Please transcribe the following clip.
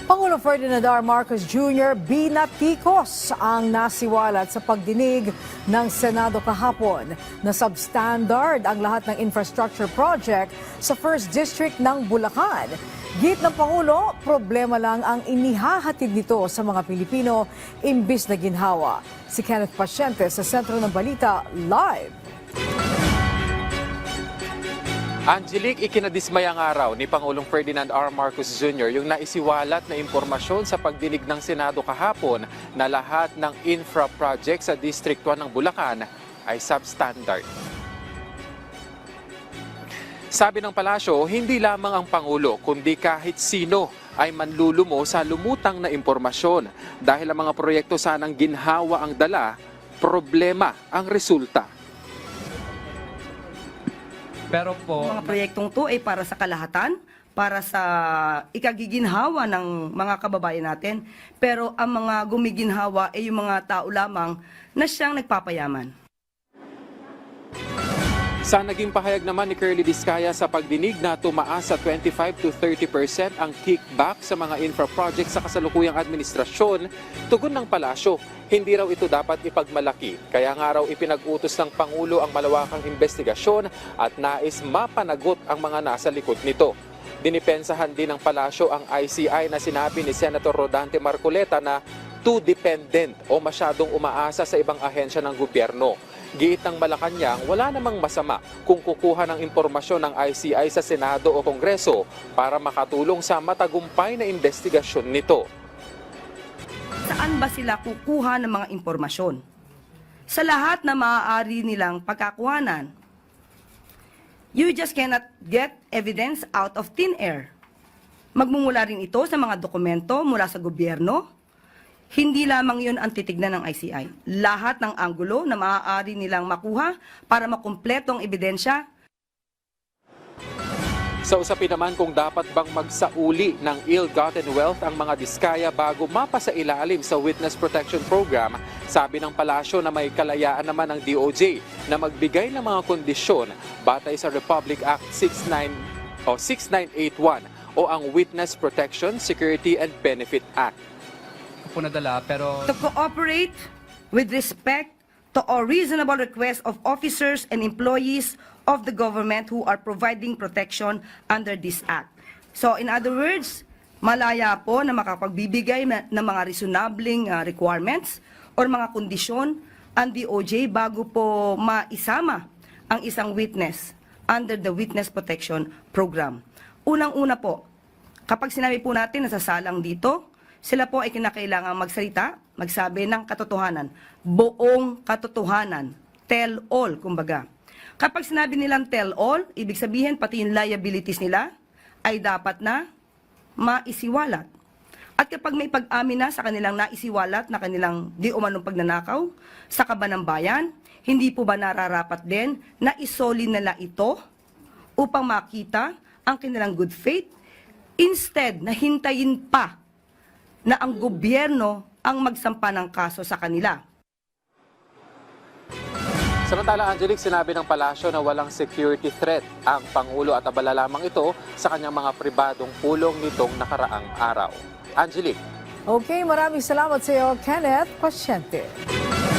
Pangulo Ferdinand R. Marcos Jr. binatikos ang nasiwalat sa pagdinig ng Senado kahapon na substandard ang lahat ng infrastructure project sa 1st District ng Bulacan. Git ng Pangulo, problema lang ang inihahatid nito sa mga Pilipino imbis na ginhawa. Si Kenneth Pasyente sa Sentro ng Balita, live. Angelique, ikinadismayang araw ni Pangulong Ferdinand R. Marcos Jr. yung naisiwalat na impormasyon sa pagdinig ng Senado kahapon na lahat ng infra project sa District 1 ng Bulacan ay substandard. Sabi ng palasyo, hindi lamang ang Pangulo kundi kahit sino ay manlulumo sa lumutang na impormasyon dahil ang mga proyekto sanang ginhawa ang dala, problema ang resulta. Pero po, Mga proyektong to ay para sa kalahatan, para sa ikagiginhawa ng mga kababayan natin. Pero ang mga gumiginhawa ay yung mga tao lamang na siyang nagpapayaman. Sa naging pahayag naman ni Curly Discaya sa pagdinig na tumaas sa 25 to 30% ang kickback sa mga infra projects sa kasalukuyang administrasyon, tugon ng palasyo, hindi raw ito dapat ipagmalaki. Kaya nga raw ipinag-utos ng Pangulo ang malawakang investigasyon at nais mapanagot ang mga nasa likod nito. Dinipensahan din ng palasyo ang ICI na sinabi ni Senator Rodante Marcoleta na too dependent o masyadong umaasa sa ibang ahensya ng gobyerno. Giit ng Malacanang, wala namang masama kung kukuha ng impormasyon ng ICI sa Senado o Kongreso para makatulong sa matagumpay na investigasyon nito. Saan ba sila kukuha ng mga impormasyon? Sa lahat na maaari nilang pagkakuhanan. You just cannot get evidence out of thin air. Magmumula rin ito sa mga dokumento mula sa gobyerno. Hindi lamang yun ang titignan ng ICI. Lahat ng anggulo na maaari nilang makuha para makumpleto ang ebidensya. Sa usapin naman kung dapat bang magsauli ng ill-gotten wealth ang mga Diskaya bago mapasa ilalim sa Witness Protection Program, sabi ng palasyo na may kalayaan naman ng DOJ na magbigay ng mga kondisyon batay sa Republic Act 6981 o ang Witness Protection, Security and Benefit Act. po nadala, pero To cooperate with respect to all reasonable requests of officers and employees of the government who are providing protection under this act. So in other words, malaya po na makapagbibigay ng mga reasonabling requirements or mga kondisyon ang DOJ bago po maisama ang isang witness under the Witness Protection Program. Unang-una po, kapag sinabi po natin na sasalang dito, sila po ay kinakailangan magsalita, magsabi ng katotohanan, buong katotohanan, tell all, kumbaga. Kapag sinabi nilang tell all, ibig sabihin pati yung liabilities nila ay dapat na maisiwalat. At kapag may pag-amin na sa kanilang naisiwalat na kanilang di umanong pagnanakaw sa kaban ng bayan, hindi po ba nararapat din na isoli nila ito upang makita ang kanilang good faith instead na hintayin pa na ang gobyerno ang magsampa ng kaso sa kanila. Samantala, Angelique, sinabi ng palasyo na walang security threat ang Pangulo at abala lamang ito sa kanyang mga pribadong pulong nitong nakaraang araw. Angelique. Okay, maraming salamat sa iyo, Kenneth Pasyente.